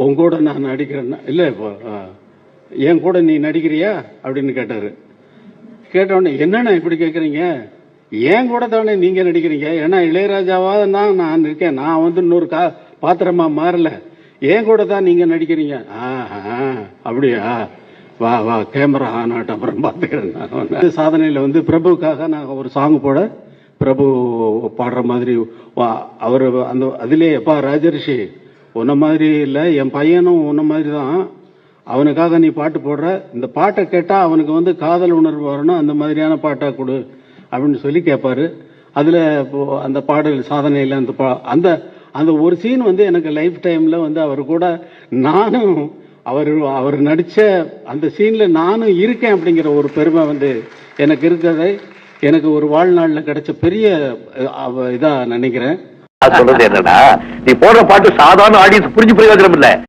உன் கூட நான் நடிக்கிறேன்னா இல்லை இப்போ என் கூட நீ நடிக்கிறியா அப்படின்னு கேட்டாரு. கேட்டவுடனே என்னண்ணா இப்படி கேட்குறீங்க, ஏன் கூட தானே நீங்க நடிக்கிறீங்க, ஏன்னா இளையராஜாவா தான் நான் இருக்கேன், நான் வந்து இன்னொரு பாத்திரமா மாறல, ஏன் கூட தான் நீங்க நடிக்கிறீங்க. அப்படியா, வா வா கேமரா ஆன் ஆட்டம் அப்புறம் பார்த்துக்கிறேன். சாதனையில் வந்து பிரபுக்காக நான் ஒரு சாங் போட பிரபு பாடுற மாதிரி அவர் அந்த அதிலே எப்பா ராஜரிஷி உன்ன மாதிரி இல்லை, என் பையனும் உன்ன மாதிரி தான், அவனுக்காக நீ பாட்டு போடுற, இந்த பாட்டை கேட்டால் அவனுக்கு வந்து காதல் உணர்வு வரணும், அந்த மாதிரியான பாட்டா கொடு அப்படின்னு சொல்லி கேட்பாரு. அதில் அந்த பாடல் சாதனையில் அந்த அந்த ஒரு சீன் வந்து எனக்கு லைஃப் டைமில் வந்து அவர் கூட நானும் அவர் நடித்த அந்த சீனில் நானும் இருக்கேன் அப்படிங்கிற ஒரு பெருமை வந்து எனக்கு இருக்கிறதை எனக்கு ஒரு வாழ்நாளில் கிடைச்ச பெரிய இதாக நினைக்கிறேன். சொல்றது என்னன்னா, நீ போடுற பாட்டு சாதாரண ஆடியன்ஸ் புரிஞ்சு பிரயோஜனம் இல்லை.